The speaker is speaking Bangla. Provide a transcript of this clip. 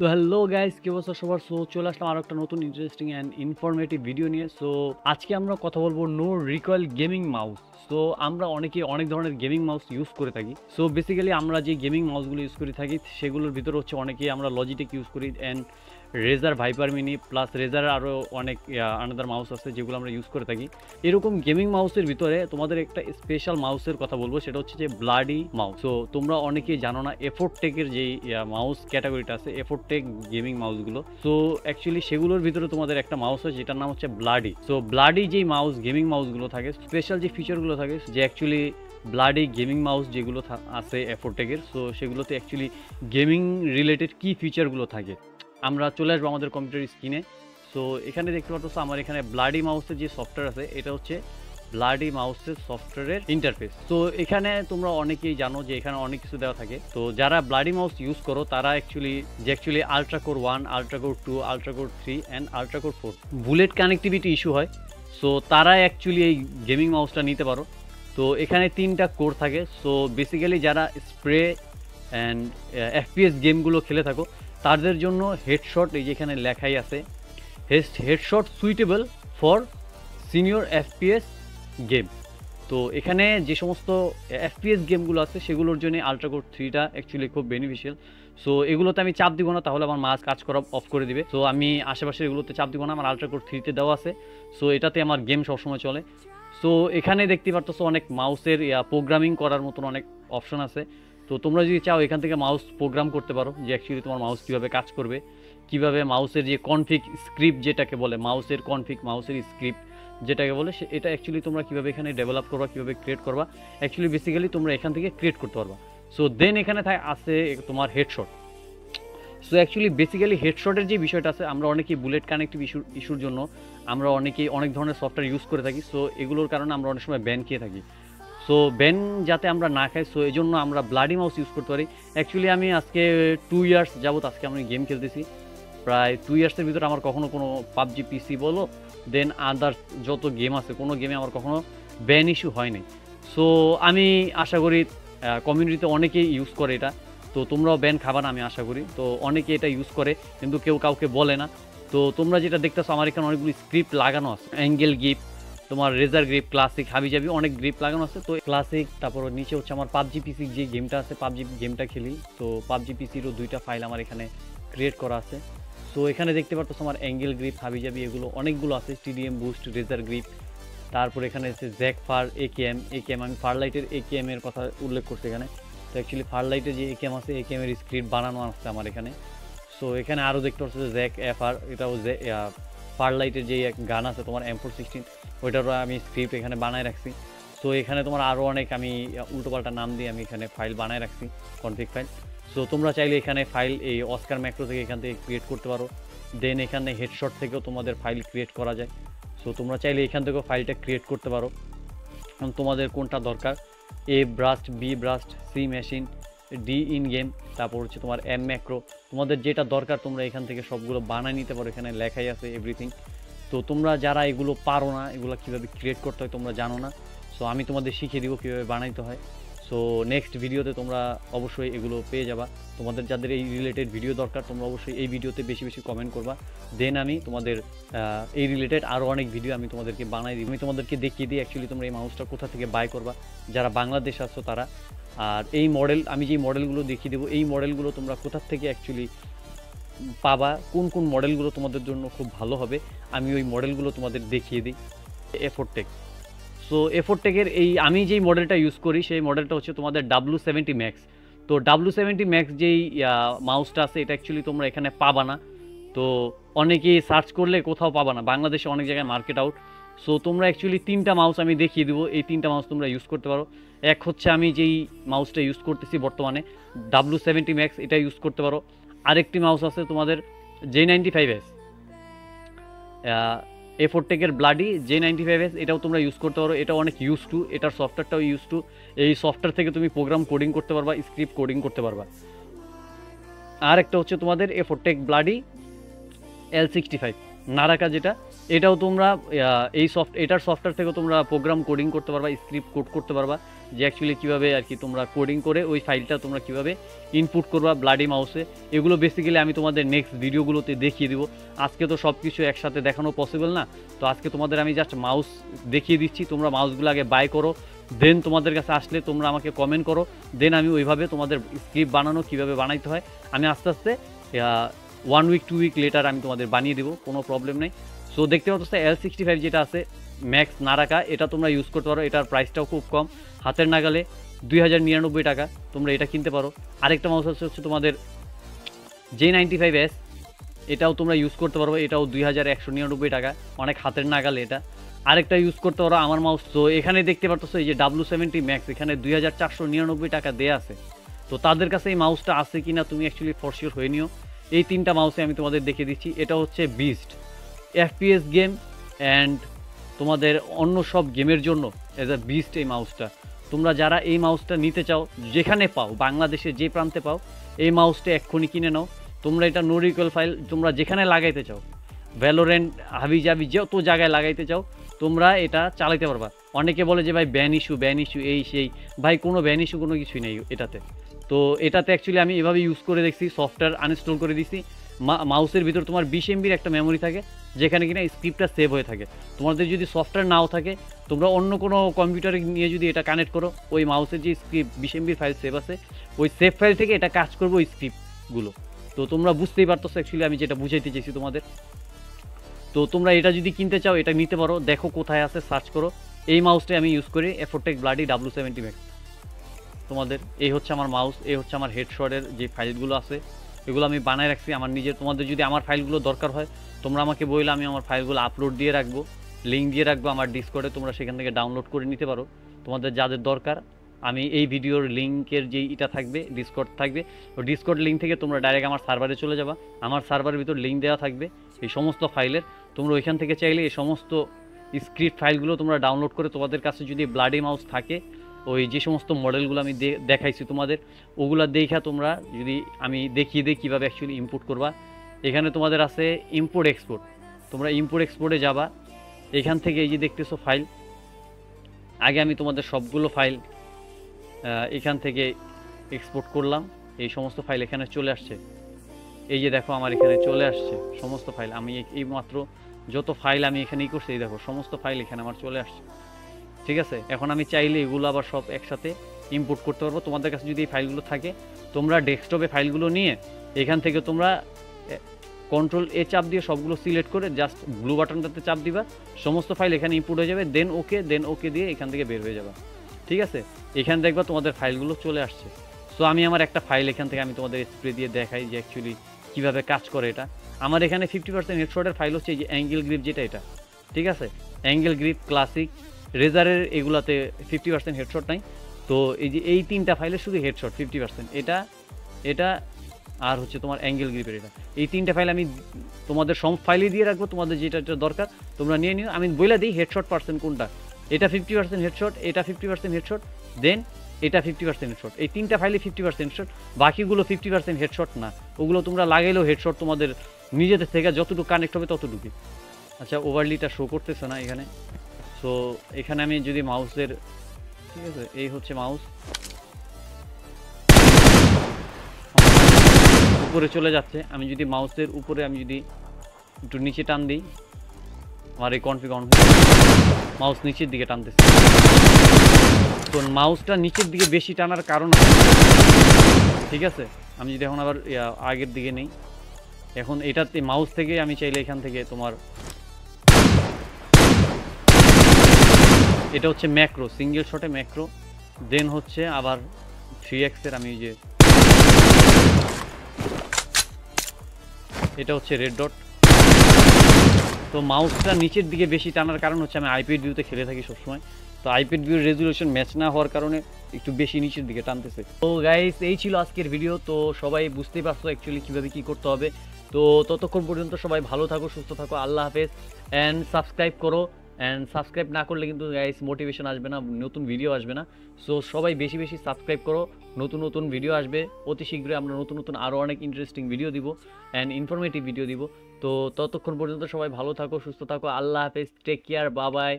তো হ্যালো গাইস, কি অবস্থা সবার? সো চলে আসলাম আরো একটা নতুন ইন্টারেস্টিং অ্যান্ড ইনফরমেটিভ ভিডিও নিয়ে। সো আজকে আমরা কথা বলবো no recoil gaming mouse. So আমরা অনেকেই অনেক ধরনের গেমিং মাউস ইউজ করে থাকি। সো বেসিক্যালি আমরা যে গেমিং মাউসগুলো ইউজ করে থাকি সেগুলোর ভিতরে হচ্ছে অনেকেই আমরা লজিটেক ইউজ করি and Razer Viper mini plus রেজারের আরও অনেক আনাদার মাউস আছে যেগুলো আমরা ইউজ করে থাকি। এরকম গেমিং মাউসের ভিতরে তোমাদের একটা স্পেশাল মাউসের কথা বলবো, সেটা হচ্ছে যে ব্লাডি মাউস। সো তোমরা অনেকেই জানো না এফোর্টেকের যেই মাউস ক্যাটাগরিটা আছে, এফোর্টেক গেমিং মাউসগুলো। সো অ্যাকচুয়ালি সেগুলোর ভিতরে তোমাদের একটা মাউস আছে যেটার নাম হচ্ছে ব্লাডি। সো ব্লাডি যেই মাউস গেমিং মাউসগুলো থাকে, স্পেশাল যে ফিচারগুলো থাকে যে অ্যাকচুয়ালি ব্লাডি গেমিং মাউস যেগুলো আছে এফোর্টেকের, সো সেগুলোতে অ্যাকচুয়ালি গেমিং রিলেটেড কি ফিচারগুলো থাকে আমরা চলে আসবো আমাদের কম্পিউটার স্ক্রিনে। সো এখানে দেখতে পাচ্ছ আমার এখানে ব্লাডি মাউসের যে সফটওয়্যার আছে, এটা হচ্ছে ব্লাডি মাউসের সফটওয়্যারের ইন্টারফেস। তো এখানে তোমরা অনেকেই জানো যে এখানে অনেক কিছু দেওয়া থাকে। তো যারা ব্লাডি মাউস ইউজ করো তারা actually ultracore 1, ultracore 2, ultracore 3 and ultracore 4 bullet connectivity issue হয়। সো তারা অ্যাকচুয়ালি এই গেমিং মাউসটা নিতে পারো। তো এখানে 3টা কোর থাকে। সো বেসিক্যালি যারা স্প্রে অ্যান্ড এফপিএস গেমগুলো খেলে থাকো তাদের জন্য হেডশট, এই যেখানে লেখাই আছে headshot suitable for senior FPS game. তো এখানে যে সমস্ত এফপিএস গেমগুলো আছে সেগুলোর জন্য আলট্রাকোর 3টা অ্যাকচুয়ালি খুব বেনিফিশিয়াল। সো এগুলোতে আমি চাপ দিব না, তাহলে আমার মাউস কাজ করা অফ করে দিবে। সো আমি আশেপাশের এগুলোতে চাপ দিব না, আমার আলট্রাকোর 3তে দেওয়া আছে। সো এটাতে আমার গেম সবসময় চলে। সো এখানে দেখতে পাচ্ছ অনেক মাউসের প্রোগ্রামিং করার মতন অনেক অপশন আছে। তো তোমরা যদি চাও এখান থেকে মাউস প্রোগ্রাম করতে পারো যে অ্যাকচুয়ালি তোমার মাউস কীভাবে কাজ করবে, কীভাবে মাউসের যে কনফিগ স্ক্রিপ্ট যেটাকে বলে, মাউসের কনফিগ মাউসের স্ক্রিপ্ট যেটাকে বলে, এটা অ্যাকচুয়ালি তোমরা কীভাবে এখানে ডেভেলপ করবা, কীভাবে ক্রিয়েট করবা, অ্যাকচুয়ালি বেসিক্যালি তোমরা এখান থেকে ক্রিয়েট করতে পারবা। সো দেন এখানে আছে তোমার হেডশট। সো অ্যাকচুয়ালি বেসিক্যালি হেডশটের যে বিষয়টা আছে, আমরা অনেকেই বুলেট কানেক্টিভ ইস্যুর জন্য আমরা অনেকেই অনেক ধরনের সফটওয়্যার ইউজ করে থাকি। সো এগুলোর কারণে আমরা অনেক সময় ব্যান খেয়ে থাকি। সো ব্যান যাতে আমরা না খাই, সো এই জন্য আমরা ব্লাডি মাউস ইউজ করতে পারি। অ্যাকচুয়ালি আমি আজকে 2 ইয়ার্স যাবত আজকে আমি গেম খেলতেছি। প্রায় 2 ইয়ার্সের ভিতরে আমার কখনো কোনো পাবজি পিসি বলো দেন আদার্স যত গেম আছে, কোনো গেমে আমার কখনো ব্যান ইস্যু হয়নি। সো আমি আশা করি কমিউনিটিতে অনেকেই ইউজ করে এটা। তো তোমরাও ব্যান খাবা না আমি আশা করি। তো অনেকে এটা ইউজ করে কিন্তু কেউ কাউকে বলে না। তো তোমরা যেটা দেখতেছো আমার এখানে অনেকগুলি স্ক্রিপ্ট লাগানো আছে, অ্যাঙ্গেল গ্রিপ, তোমার রেজার গ্রিপ, ক্লাসিক, হাবিজাবি অনেক গ্রিপ লাগানো আছে। তো ক্লাসিক, তারপর নিচে হচ্ছে আমার পাবজি পিসি যে গেমটা আছে, পাবজি গেমটা খেলি। তো পাবজি পিসিরও 2টা ফাইল আমার এখানে ক্রিয়েট করা আছে। সো এখানে দেখতে পাচ্ছ আমার অ্যাঙ্গেল গ্রিপ, হাবিজাবি এগুলো অনেকগুলো আছে, টিডিএম বুস্ট, রেজার গ্রিপ। তারপর এখানে আছে জ্যাক ফার, একেএম আমি ফারলাইটের একেএম এর কথা উল্লেখ করছি এখানে। তো অ্যাকচুয়ালি ফারলাইটের যে একেএম আছে, একেএম এর স্ক্রিপ্ট বানানো আছে আমার এখানে। সো এখানে আরও দেখতে পাচ্ছ জ্যাক এফআর, এটাও ফারলাইটের যে গান আছে তোমার M416, ওইটারও আমি স্ক্রিপ্ট এখানে বানায় রাখছি। সো এখানে তোমার আরও অনেক আমি উল্টোপাল্টা নাম দিয়ে আমি এখানে ফাইল বানায় রাখছি, কনফিগ ফাইল। সো তোমরা চাইলে এখানে ফাইল এই অস্কার ম্যাক্রো থেকে এখান থেকে ক্রিয়েট করতে পারো। দেন এখানে হেডশট থেকেও তোমাদের ফাইল ক্রিয়েট করা যায়। সো তোমরা চাইলে এখান থেকেও ফাইলটা ক্রিয়েট করতে পারো তোমাদের কোনটা দরকার। A burst, B burst, C machine, D in game, তারপর হচ্ছে তোমার এম ম্যাক্রো, তোমাদের যেটা দরকার তোমরা এখান থেকে সবগুলো বানিয়ে নিতে পারো। এখানে লেখাই আছে এভরিথিং। তো তোমরা যারা এগুলো পারো না, এগুলো কীভাবে ক্রিয়েট করতে হয় তোমরা জানো না, সো আমি তোমাদের শিখিয়ে দিব কীভাবে বানাইতে হয়। সো নেক্সট ভিডিওতে তোমরা অবশ্যই এগুলো পেয়ে যাবা। তোমাদের যাদের এই রিলেটেড ভিডিও দরকার তোমরা অবশ্যই এই ভিডিওতে বেশি বেশি কমেন্ট করবা। দেন আমি তোমাদের এই রিলেটেড আরও অনেক ভিডিও আমি তোমাদেরকে বানাই দিই, আমি তোমাদেরকে দেখিয়ে দিই অ্যাকচুয়ালি তোমরা এই মাউসটা কোথা থেকে বাই করবা, যারা বাংলাদেশ আছো তারা। আর এই মডেল আমি যেই মডেলগুলো দেখিয়ে দেবো, এই মডেলগুলো তোমরা কোথা থেকে অ্যাকচুয়ালি পাবা, কোন কোন মডেলগুলো তোমাদের জন্য খুব ভালো হবে, আমি ওই মডেলগুলো তোমাদের দেখিয়ে দিই। এফোর্টেক। সো এফোর্টেকের এই আমি যেই মডেলটা ইউজ করি সেই মডেলটা হচ্ছে তোমাদের W70 ম্যাক্স। তো W70 ম্যাক্স যেই মাউসটা আছে এটা অ্যাকচুয়ালি তোমরা এখানে পাবা না। তো অনেকেই সার্চ করলে কোথাও পাবা না, বাংলাদেশে অনেক জায়গায় মার্কেট আউট। সো তোমরা অ্যাকচুয়ালি 3টা মাউস আমি দেখিয়ে দেবো, এই 3টা মাউস তোমরা ইউজ করতে পারো। এক হচ্ছে আমি যেই মাউসটা ইউজ করতেছি বর্তমানে W70 ম্যাক্স, এটা ইউজ করতে পারো। আরেকটি মাউস আছে তোমাদের J95S, এফোর্টেকের ব্লাডি J95S, এটাও তোমরা ইউজ করতে পারো। এটা অনেক ইউজ টু, এটার সফটওয়্যারটাও ইউজ টু। এই সফটওয়্যার থেকে তুমি প্রোগ্রাম কোডিং করতে পারবা, স্ক্রিপ্ট কোডিং করতে পারবা। আর একটা হচ্ছে তোমাদের এফোর্টেক ব্লাডি L65 নারাকা, যেটা এটাও তোমরা এটার সফটওয়্যার থেকে তোমরা প্রোগ্রাম কোডিং করতে পারবা, স্ক্রিপ্ট কোড করতে পারবা। যে অ্যাকচুয়ালি কীভাবে আর কি তোমরা কোডিং করে ওই ফাইলটা তোমরা কীভাবে ইনপুট করবা ব্লাডি মাউসে, এগুলো বেসিক্যালি আমি তোমাদের নেক্সট ভিডিওগুলোতে দেখিয়ে দিব। আজকে তো সব কিছু একসাথে দেখানো পসিবল না, তো আজকে তোমাদের আমি জাস্ট মাউস দেখিয়ে দিচ্ছি। তোমরা মাউসগুলো আগে বাই করো, দেন তোমাদের কাছে আসলে তোমরা আমাকে কমেন্ট করো, দেন আমি ওইভাবে তোমাদের স্ক্রিপ্ট বানানো কীভাবে বানাইতে হয় আমি আস্তে আস্তে 1 উইক 2 উইক লেটার আমি তোমাদের বানিয়ে দেবো, কোনো প্রবলেম নেই। সো দেখতে পাচ্ছ L65 যেটা আছে ম্যাক্স না রাখা, এটা তোমরা ইউজ করতে পারো। এটার প্রাইসটাও খুব কম, হাতের নাগালে 2099 টাকা, তোমরা এটা কিনতে পারো। আরেকটা মাউস হচ্ছে তোমাদের J95S, এটাও তোমরা ইউজ করতে পারো, এটাও 2199 টাকা, অনেক হাতের নাগালে এটা। আরেকটা ইউজ করতে পারো আমার মাউস। তো এখানে দেখতে পাচ্ছ এই যে W70 ম্যাক্স, এখানে 2499 টাকা দেয়া আছে। তো তাদের কাছে এই মাউসটা আছে কিনা তুমি অ্যাকচুয়ালি ফর শিওর হয়ে নিও। এই 3টা মাউসে আমি তোমাদের দেখিয়ে দিচ্ছি। এটা হচ্ছে বিস্ট FPS গেম অ্যান্ড তোমাদের অন্য সব গেমের জন্য এজ আ বিস্ট এই মাউসটা। তোমরা যারা এই মাউসটা নিতে চাও, যেখানে পাও, বাংলাদেশে যে প্রান্তে পাও, এই মাউসটা এক্ষুনি কিনে নাও। তোমরা এটা নো রিকয়েল ফাইল তোমরা যেখানে লাগাইতে চাও, ভ্যালোরেন্ট হাবিজাবি যত জায়গায় লাগাইতে চাও তোমরা এটা চালাইতে পারবা। অনেকে বলে যে ভাই ব্যান ইস্যু এই সেই, ভাই কোনো ব্যান ইস্যু কোনো কিছুই নেই এটাতে। তো এটাতে অ্যাকচুয়ালি আমি এভাবে ইউজ করে দেখছি, সফটওয়্যার আনইনস্টল করে দিছি। মাউসের ভিতর তোমার 20 MB একটা মেমোরি থাকে, যেখানে কিনা স্ক্রিপ্টটা সেভ হয়ে থাকে। তোমাদের যদি সফটওয়্যার নাও থাকে, তোমরা অন্য কোনো কম্পিউটারে নিয়ে যদি এটা কানেক্ট করো, ওই মাউসের যে স্ক্রিপ্ট 20 MB ফাইল সেভ আছে, ওই সেভ ফাইল থেকে এটা কাজ করবে ওই স্ক্রিপ্টগুলো। তো তোমরা বুঝতেই পারতো অ্যাকচুয়ালি আমি যেটা বুঝাইতে চাইছি তোমাদের। তো তোমরা এটা যদি কিনতে চাও এটা নিতে পারো, দেখো কোথায় আছে, সার্চ করো। এই মাউসটাই আমি ইউজ করি, এফোরটেক ব্লাডি W70 ম্যাক্স। তোমাদের এই হচ্ছে আমার মাউস, এই হচ্ছে আমার হেডশটের যে ফাইলগুলো আছে, এগুলো আমি বানায় রাখছি আমার নিজের। তোমাদের যদি আমার ফাইলগুলো দরকার হয় তোমরা আমাকে বললে আমি আমার ফাইলগুলো আপলোড দিয়ে রাখবো, লিঙ্ক দিয়ে রাখবো আমার ডিসকর্ডে, তোমরা সেখান থেকে ডাউনলোড করে নিতে পারো তোমাদের যাদের দরকার। আমি এই ভিডিওর লিঙ্কের যেই এটা থাকবে, ডিসকর্ড থাকবে, ওই ডিসকর্ড লিঙ্ক থেকে তোমরা ডাইরেক্ট আমার সার্ভারে চলে যাবা। আমার সার্ভারের ভিতর লিঙ্ক দেওয়া থাকবে এই সমস্ত ফাইলের। তোমরা ওইখান থেকে চাইলে এই সমস্ত স্ক্রিপ্ট ফাইলগুলো তোমরা ডাউনলোড করে, তোমাদের কাছে যদি ব্লাডি মাউস থাকে, ওই যে সমস্ত মডেলগুলো আমি দেখাইছি তোমাদের, ওগুলো দেখা তোমরা যদি আমি দেখিয়ে দিই কীভাবে অ্যাকচুয়ালি ইম্পোর্ট করবা। এখানে তোমাদের আছে ইম্পোর্ট এক্সপোর্ট, তোমরা ইম্পোর্ট এক্সপোর্টে যাবা। এখান থেকে এই যে দেখতেছো ফাইল, আগে আমি তোমাদের সবগুলো ফাইল এখান থেকে এক্সপোর্ট করলাম। এই সমস্ত ফাইল এখানে চলে আসছে, এই যে দেখো আমার এখানে চলে আসছে সমস্ত ফাইল। আমি এই মাত্র যত ফাইল আমি এখানেই করছি, এই দেখো সমস্ত ফাইল এখানে আমার চলে আসছে, ঠিক আছে। এখন আমি চাইলে এগুলো আবার সব একসাথে ইম্পোর্ট করতে পারবো। তোমাদের কাছে যদি এই ফাইলগুলো থাকে, তোমরা ডেস্কটপে ফাইলগুলো নিয়ে এখান থেকে তোমরা Ctrl+A চাপ দিয়ে সবগুলো সিলেক্ট করে জাস্ট ব্লু বাটনটাতে চাপ দিবা, সমস্ত ফাইল এখানে ইম্পোর্ট হয়ে যাবে। দেন ওকে দিয়ে এখান থেকে বের হয়ে যাবে, ঠিক আছে। এখানে দেখবা তোমাদের ফাইলগুলো চলে আসছে। সো আমি আমার একটা ফাইল এখান থেকে আমি তোমাদের স্প্রে দিয়ে দেখাই যে অ্যাকচুয়ালি কীভাবে কাজ করে এটা। আমার এখানে 50% হেডশটের ফাইল হচ্ছে এই যে অ্যাঙ্গেল গ্রিপ যেটা, এটা ঠিক আছে। অ্যাঙ্গেল গ্রিপ, ক্লাসিক, রেজারের এগুলাতে 50% হেডশট নাই। তো এই যে এই 3টা ফাইলের শুধু হেডশট 50%, এটা আর হচ্ছে তোমার অ্যাঙ্গেল গ্রিপের এটা। এই 3টা ফাইল আমি তোমাদের সব ফাইলে দিয়ে রাখবো, তোমাদের যেটা দরকার তোমরা নিয়ে নিও। আমি বলে দিই হেডশট পার্সেন্ট কোনটা, এটা 50% হেডশট, এটা 50% হেডশট, দেন এটা 50% হেডশট। এই 3টা ফাইলে 50% হেডশট, বাকিগুলো 50% হেডশট না। ওগুলো তোমরা লাগাইলেও হেডশট তোমাদের নিজেদের থেকে যতটুকু কানেক্ট হবে ততটুকুই। আচ্ছা, ওভারলিটা শো করতেছে না এখানে। সো এখানে আমি যদি মাউসের, ঠিক আছে, এই হচ্ছে মাউস, উপরে চলে যাচ্ছে। আমি যদি মাউসের উপরে আমি যদি একটু নিচে টান দিই, আমার এই কনফিগ অন হয়ে মাউস নিচের দিকে টানতেছে। তো মাউসটা নিচের দিকে বেশি টানার কারণ, ঠিক আছে। আমি যদি এখন আবার আগের দিকে নেই, এখন এটাতে মাউস থেকে আমি চাইলে এখান থেকে তোমার, এটা হচ্ছে ম্যাক্রো, সিঙ্গেল শটে ম্যাক্রো, দেন হচ্ছে আবার 3x এর, আমি যে এটা হচ্ছে রেড ডট। তো মাউসটা নিচের দিকে বেশি টানার কারণ হচ্ছে আমি আইপ্যাড ভিউতে খেলে থাকি সবসময়। তো আইপ্যাড ভিউর রেজুলেশন ম্যাচ না হওয়ার কারণে একটু বেশি নিচের দিকে টানতেছে। তো গাইস, এই ছিল আজকের ভিডিও। তো সবাই বুঝতেই পারছো অ্যাকচুয়ালি কীভাবে কী করতে হবে। তো ততক্ষণ পর্যন্ত সবাই ভালো থাকো, সুস্থ থাকো, আল্লাহ হাফেজ। অ্যান্ড সাবস্ক্রাইব করো, অ্যান্ড সাবস্ক্রাইব না করলে কিন্তু গাইস মোটিভেশন আসবে না, নতুন ভিডিও আসবে না। সো সবাই বেশি বেশি সাবস্ক্রাইব করো, নতুন ভিডিও আসবে অতি শীঘ্রই। আমরা নতুন আরও অনেক ইন্টারেস্টিং ভিডিও দিব অ্যান্ড ইনফরমেটিভ ভিডিও দিব। তো ততক্ষণ পর্যন্ত সবাই ভালো থাকো, সুস্থ থাকো, আল্লাহ হাফেজ, টেক কেয়ার, বাই বাই।